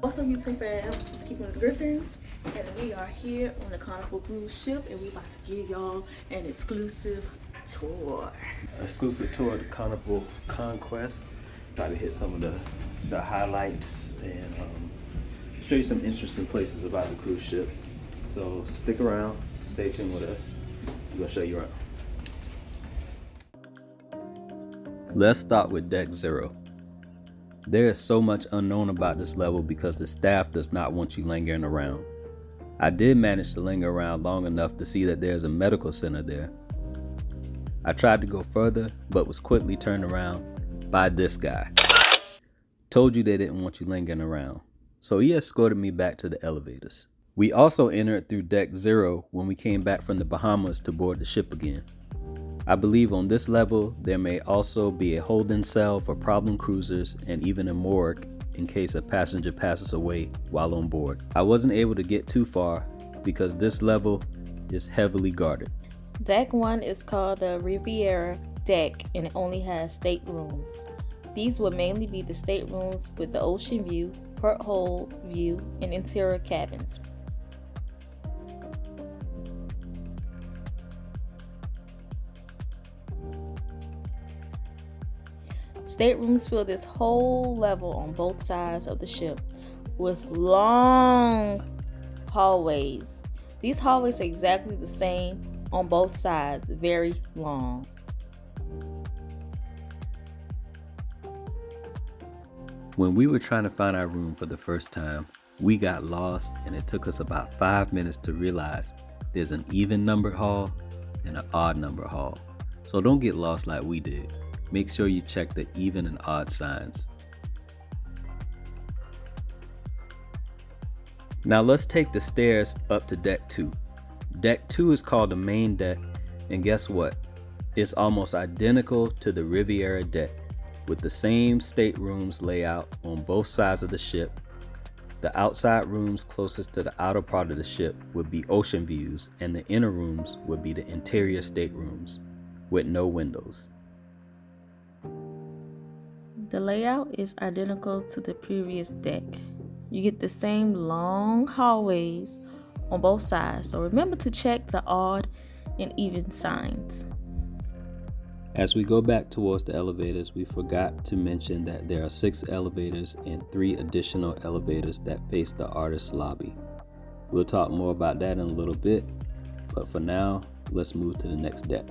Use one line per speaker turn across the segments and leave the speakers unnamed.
What's up, YouTube fam? It's Keeping the Griffins, and we are here on the Carnival cruise ship, and we about to give y'all an exclusive tour.
Exclusive tour of the Carnival Conquest. Try to hit some of the highlights and show you some interesting places about the cruise ship. So stick around, stay tuned with us. We'll show you around. Let's start with Deck 0. There is so much unknown about this level because the staff does not want you lingering around. I did manage to linger around long enough to see that there's a medical center there. I tried to go further, but was quickly turned around by this guy. Told you they didn't want you lingering around, so he escorted me back to the elevators. We also entered through Deck 0 when we came back from the Bahamas to board the ship again. I believe on this level there may also be a holding cell for problem cruisers and even a morgue in case a passenger passes away while on board. I wasn't able to get too far because this level is heavily guarded.
Deck 1 is called the Riviera deck, and it only has staterooms. These would mainly be the staterooms with the ocean view, porthole view, and interior cabins. Staterooms fill this whole level on both sides of the ship with long hallways. These hallways are exactly the same on both sides, very long.
When we were trying to find our room for the first time, we got lost and it took us about 5 minutes to realize there's an even numbered hall and an odd number hall. So don't get lost like we did. Make sure you check the even and odd signs. Now let's take the stairs up to Deck 2. Deck 2 is called the main deck, and guess what? It's almost identical to the Riviera deck, with the same staterooms layout on both sides of the ship. The outside rooms closest to the outer part of the ship would be ocean views, and the inner rooms would be the interior staterooms with no windows.
The layout is identical to the previous deck. You get the same long hallways on both sides, so remember to check the odd and even signs.
As we go back towards the elevators, we forgot to mention that there are 6 elevators and 3 additional elevators that face the artist's lobby. We'll talk more about that in a little bit, but for now, let's move to the next deck.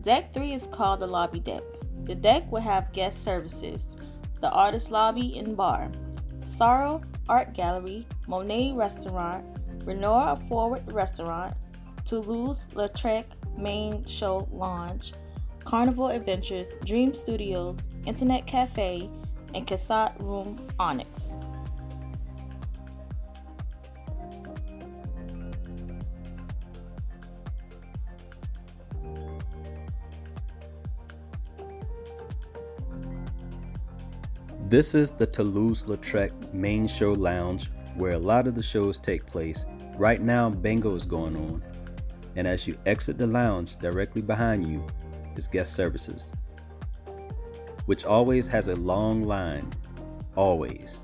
Deck 3 is called the lobby deck. The deck will have guest services, the artist lobby and bar, Sorrow Art Gallery, Monet Restaurant, Renoir Forward Restaurant, Toulouse-Lautrec Main Show Lounge, Carnival Adventures, Dream Studios, Internet Cafe, and Cassette Room Onyx.
This is the Toulouse-Lautrec Main Show Lounge, where a lot of the shows take place. Right now, bingo is going on, and as you exit the lounge, directly behind you is guest services, which always has a long line, always.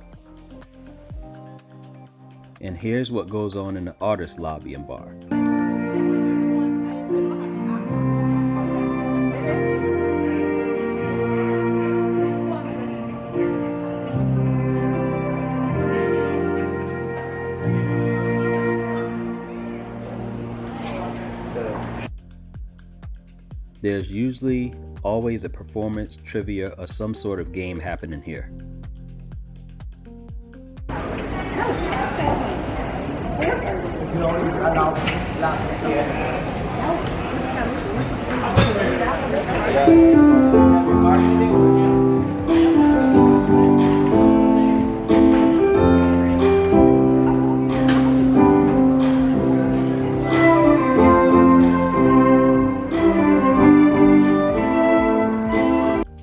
And here's what goes on in the artist lobby and bar. There's usually always a performance, trivia, or some sort of game happening here.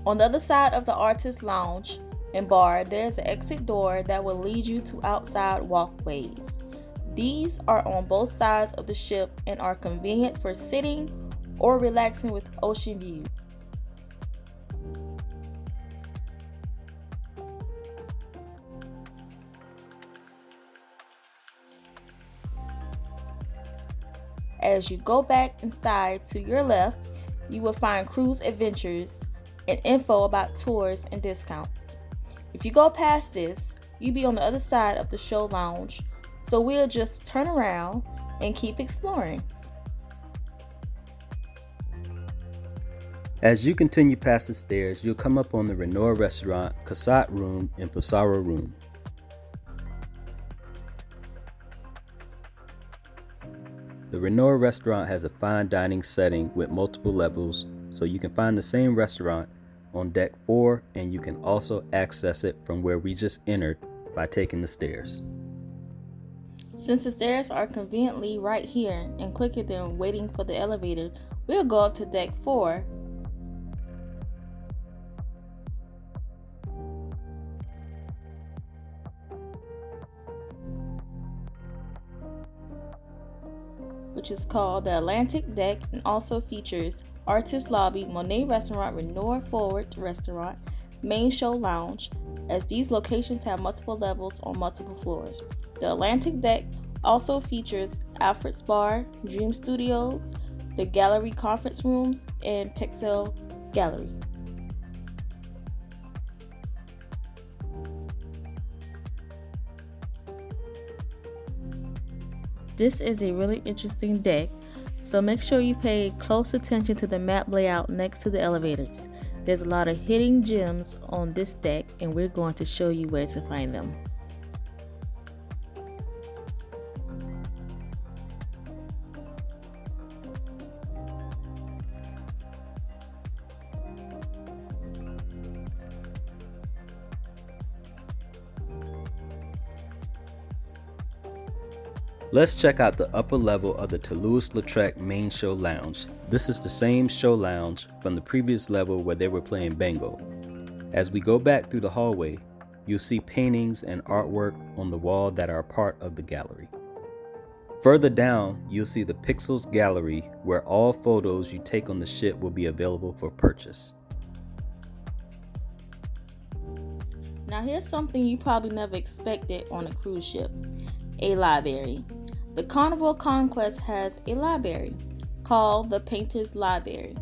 On the other side of the artist lounge and bar, there's an exit door that will lead you to outside walkways. These are on both sides of the ship and are convenient for sitting or relaxing with ocean view. As you go back inside to your left, you will find cruise adventures and info about tours and discounts. If you go past this, you'll be on the other side of the show lounge, so we'll just turn around and keep exploring.
As you continue past the stairs, you'll come up on the Renoir Restaurant, Casat Room, and Passaro Room. The Renoir Restaurant has a fine dining setting with multiple levels, so you can find the same restaurant on deck 4, and you can also access it from where we just entered by taking the stairs.
Since the stairs are conveniently right here and quicker than waiting for the elevator, we'll go up to deck 4. Which is called the Atlantic Deck and also features Artist Lobby, Monet Restaurant, Renoir Forward Restaurant, Main Show Lounge, as these locations have multiple levels on multiple floors. The Atlantic Deck also features Alfred's Bar, Dream Studios, the Gallery Conference Rooms, and Pixel Gallery. This is a really interesting deck, so make sure you pay close attention to the map layout next to the elevators. There's a lot of hidden gems on this deck, and we're going to show you where to find them.
Let's check out the upper level of the Toulouse-Lautrec Main Show Lounge. This is the same show lounge from the previous level where they were playing bingo. As we go back through the hallway, you'll see paintings and artwork on the wall that are part of the gallery. Further down, you'll see the Pixels Gallery, where all photos you take on the ship will be available for purchase.
Now here's something you probably never expected on a cruise ship: a library. The Carnival Conquest has a library called the Painter's Library.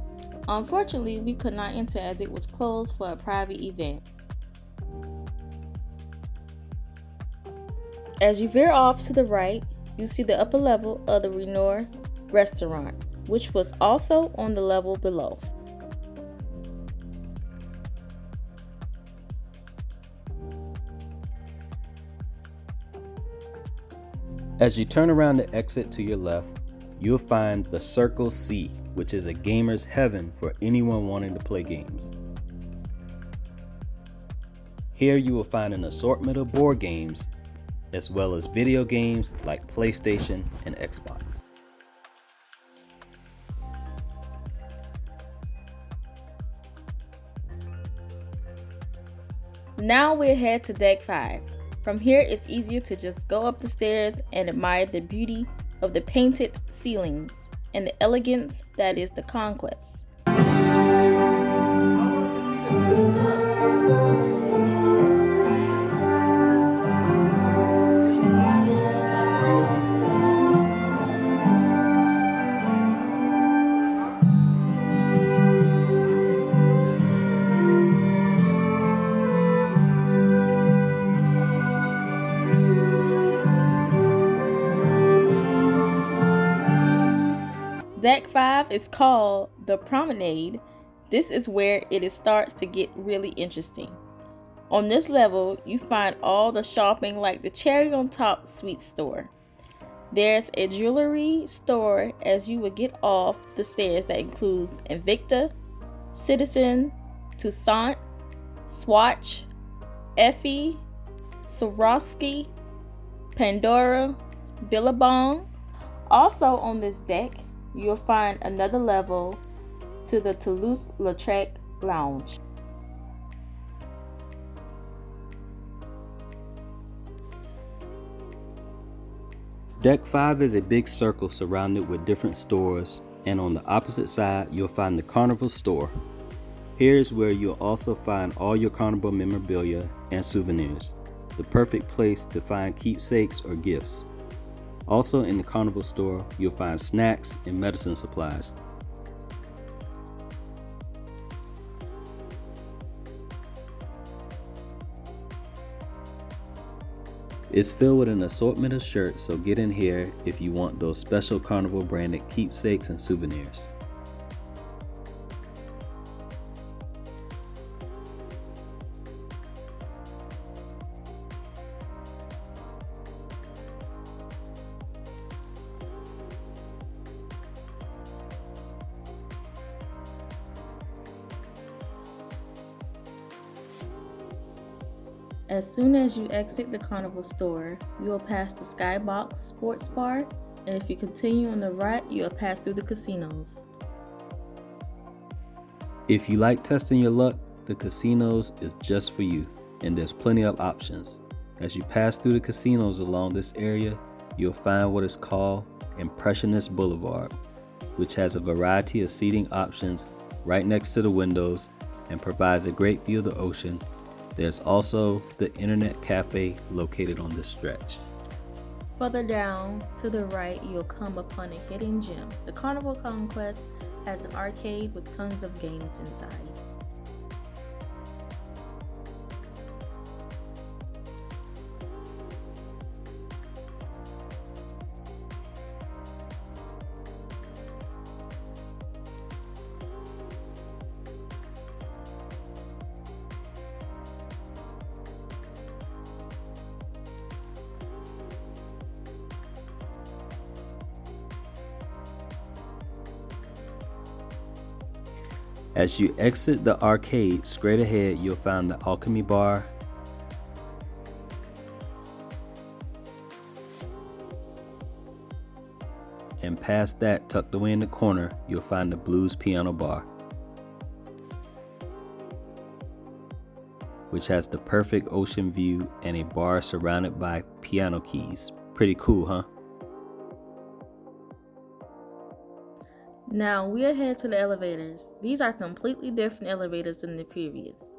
Unfortunately, we could not enter as it was closed for a private event. As you veer off to the right, you see the upper level of the Renoir Restaurant, which was also on the level below.
As you turn around the exit to your left, you'll find the Circle C, which is a gamer's heaven for anyone wanting to play games. Here you will find an assortment of board games, as well as video games like PlayStation and Xbox.
Now we'll head to deck 5. From here, it's easier to just go up the stairs and admire the beauty of the painted ceilings and the elegance that is the Conquest. Deck 5 is called the Promenade. This is where it starts to get really interesting. On this level, you find all the shopping like the cherry on top sweet store. There's a jewelry store as you would get off the stairs that includes Invicta, Citizen, Toussaint, Swatch, Effie, Swarovski, Pandora, Billabong. Also on this deck, you'll find another level to the Toulouse-Lautrec Lounge.
Deck 5 is a big circle surrounded with different stores, and on the opposite side you'll find the Carnival store. Here's where you'll also find all your Carnival memorabilia and souvenirs, the perfect place to find keepsakes or gifts. Also in the Carnival store, you'll find snacks and medicine supplies. It's filled with an assortment of shirts, so get in here if you want those special Carnival branded keepsakes and souvenirs.
As soon as you exit the Carnival store, you will pass the Skybox Sports Bar, and if you continue on the right, you will pass through the casinos.
If you like testing your luck, the casinos is just for you, and there's plenty of options. As you pass through the casinos along this area, you'll find what is called Impressionist Boulevard, which has a variety of seating options right next to the windows and provides a great view of the ocean. There's also the Internet Cafe located on this stretch.
Further down to the right, you'll come upon a hidden gem. The Carnival Conquest has an arcade with tons of games inside.
As you exit the arcade, straight ahead you'll find the Alchemy Bar, and past that, tucked away in the corner, you'll find the Blues Piano Bar, which has the perfect ocean view and a bar surrounded by piano keys. Pretty cool, huh?
Now we'll head to the elevators. These are completely different elevators than the previous.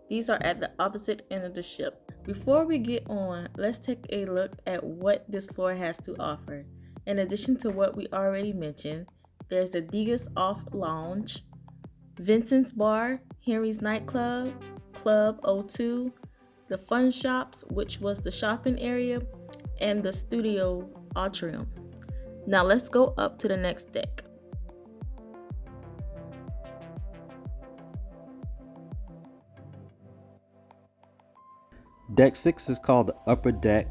These are at the opposite end of the ship. Before we get on, let's take a look at what this floor has to offer. In addition to what we already mentioned, there's the Digas Off Lounge, Vincent's Bar, Henry's Nightclub, Club O2, the Fun Shops, which was the shopping area, and the Studio Atrium. Now let's go up to the next deck.
Deck 6 is called the Upper Deck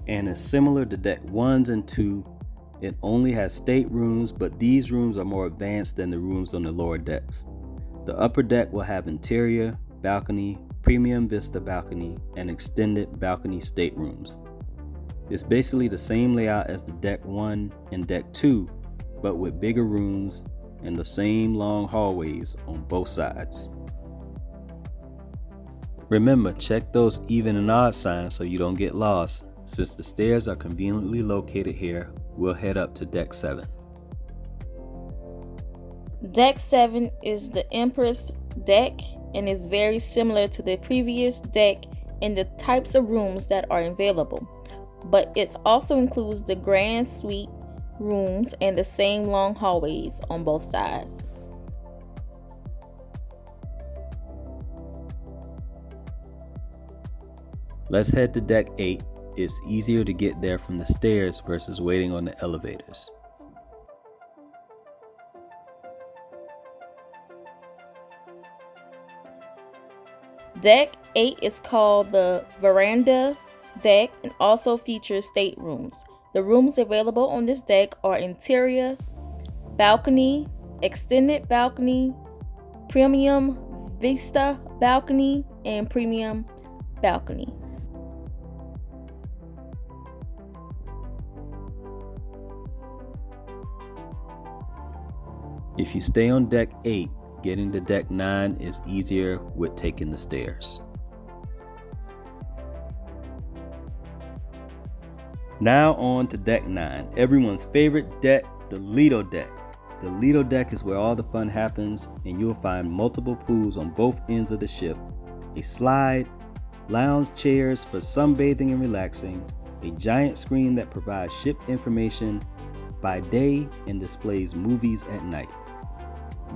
and is similar to Deck 1s and 2. It only has staterooms, but these rooms are more advanced than the rooms on the lower decks. The Upper Deck will have interior, balcony, premium vista balcony, and extended balcony staterooms. It's basically the same layout as the Deck 1 and Deck 2, but with bigger rooms and the same long hallways on both sides. Remember, check those even and odd signs so you don't get lost. Since the stairs are conveniently located here, we'll head up to Deck 7.
Deck 7 is the Empress deck and is very similar to the previous deck in the types of rooms that are available, but it also includes the grand suite rooms and the same long hallways on both sides.
Let's head to Deck 8. It's easier to get there from the stairs versus waiting on the elevators.
Deck 8 is called the Verandah deck and also features staterooms. The rooms available on this deck are interior, balcony, extended balcony, premium vista balcony, and premium balcony.
If you stay on Deck 8, getting to Deck 9 is easier with taking the stairs. Now on to Deck 9, everyone's favorite deck, the Lido deck. The Lido deck is where all the fun happens, and you'll find multiple pools on both ends of the ship, a slide, lounge chairs for sunbathing and relaxing, a a giant screen that provides ship information by day and displays movies at night.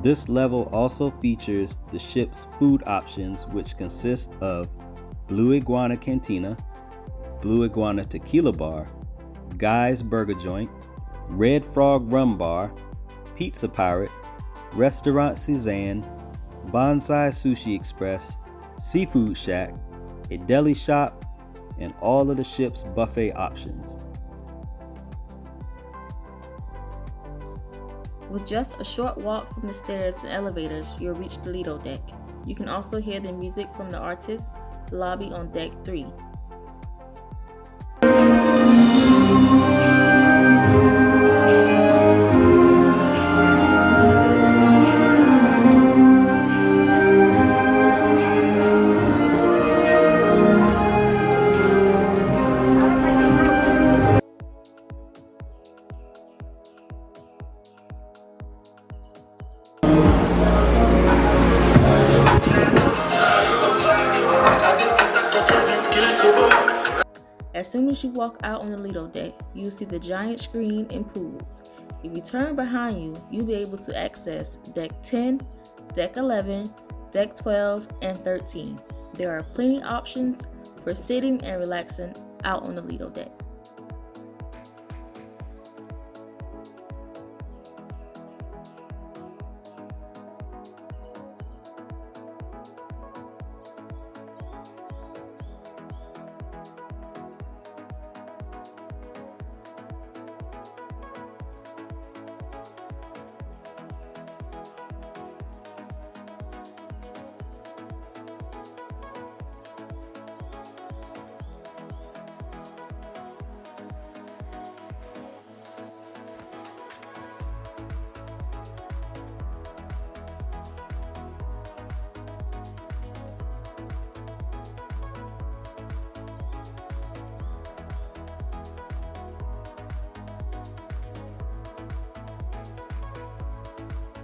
This level also features the ship's food options, which consist of Blue Iguana Cantina, Blue Iguana Tequila Bar, Guy's Burger Joint, Red Frog Rum Bar, Pizza Pirate, Restaurant Cezanne, Bonsai Sushi Express, Seafood Shack, a deli shop, and all of the ship's buffet options.
With just a short walk from the stairs and elevators, you'll reach the Lido deck. You can also hear the music from the artists' lobby on deck 3. As soon as you walk out on the Lido deck, you'll see the giant screen and pools. If you turn behind you, you'll be able to access Deck 10, Deck 11, Deck 12, and 13. There are plenty of options for sitting and relaxing out on the Lido deck.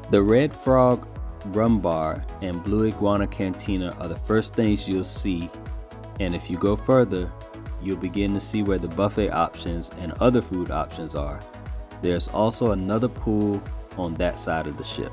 The Red Frog Rum Bar and Blue Iguana Cantina are the first things you'll see, and if you go further, you'll begin to see where the buffet options and other food options are. There's also another pool on that side of the ship.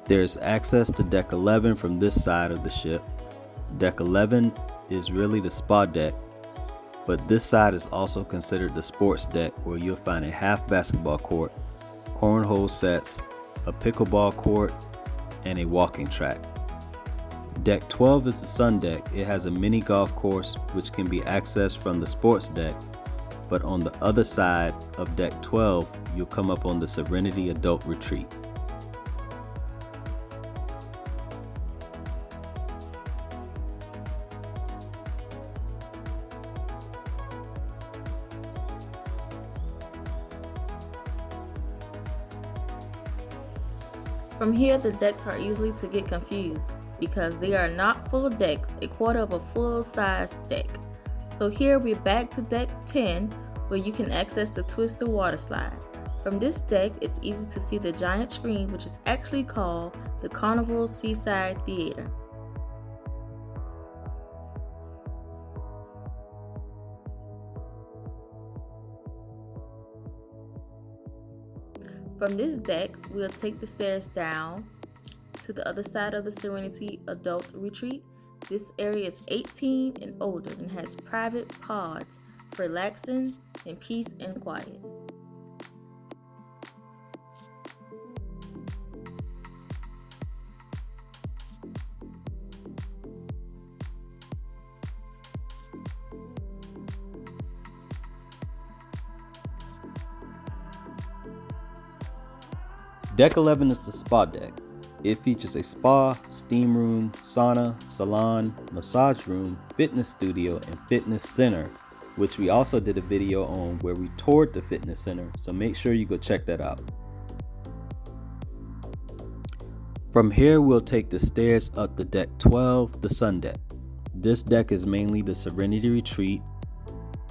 There's access to Deck 11 from this side of the ship. Deck 11 is really the spa deck, but this side is also considered the sports deck, where you'll find a half basketball court, cornhole sets, a pickleball court, and a walking track. Deck 12 is the sun deck. It has a mini golf course which can be accessed from the sports deck, but on the other side of Deck 12, you'll come up on the Serenity Adult Retreat.
From here, the decks are easily to get confused because they are not full decks, a quarter of a full-size deck. So here we're back to Deck 10, where you can access the Twister water slide. From this deck, it's easy to see the giant screen, which is actually called the Carnival Seaside Theater. From this deck, we'll take the stairs down to the other side of the Serenity Adult Retreat. This area is 18 and older and has private pods for relaxing in peace and quiet.
Deck 11 is the spa deck. It features a spa, steam room, sauna, salon, massage room, fitness studio, and fitness center, which we also did a video on where we toured the fitness center, so make sure you go check that out. From here, we'll take the stairs up to deck 12, the sun deck. This deck is mainly the Serenity Retreat,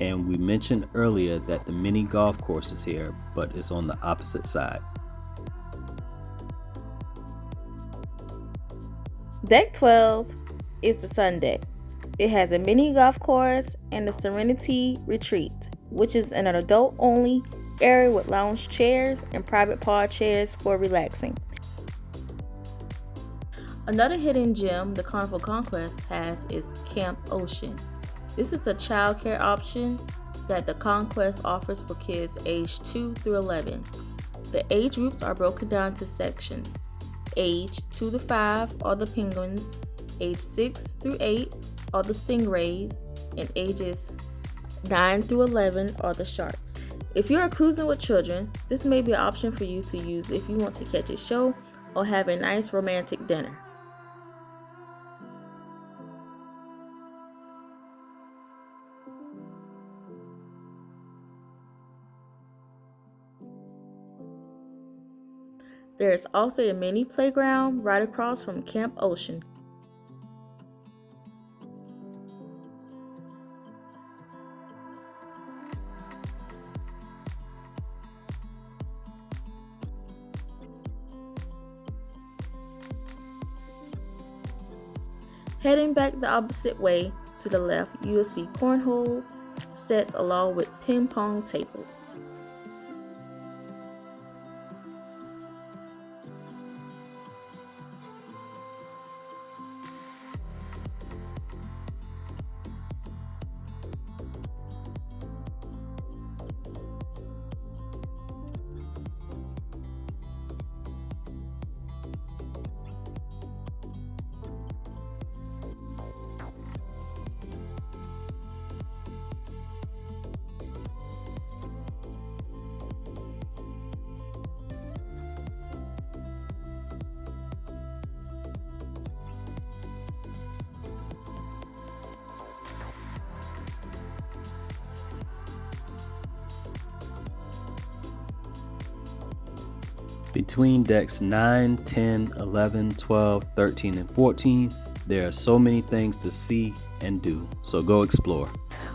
and we mentioned earlier that the mini golf course is here, but it's on the opposite side.
Deck 12 is the sun deck. It has a mini golf course and the Serenity Retreat, which is an adult-only area with lounge chairs and private pod chairs for relaxing. Another hidden gem the Carnival Conquest has is Camp Ocean. This is a childcare option that the Conquest offers for kids aged 2 through 11. The age groups are broken down to sections. Age 2 to 5 are the penguins, age 6 through 8 are the stingrays, and ages 9 through 11 are the sharks. If you are cruising with children, this may be an option for you to use if you want to catch a show or have a nice romantic dinner. There is also a mini playground right across from Camp Ocean. Heading back the opposite way to the left, you will see cornhole sets along with ping pong tables.
Between decks 9, 10, 11, 12, 13, and 14, there are so many things to see and do, so go explore.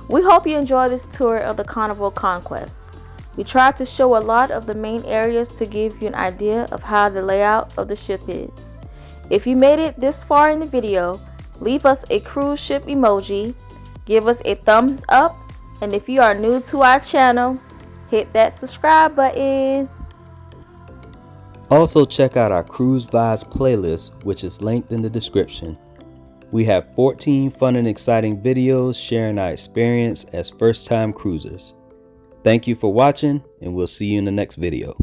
We hope you enjoy this tour of the Carnival Conquest. We tried to show a lot of the main areas to give you an idea of how the layout of the ship is. If you made it this far in the video, leave us a cruise ship emoji, give us a thumbs up, and if you are new to our channel, hit that subscribe button.
Also check out our Cruise Vibes playlist, which is linked in the description. We have 14 fun and exciting videos sharing our experience as first-time cruisers. Thank you for watching, and we'll see you in the next video.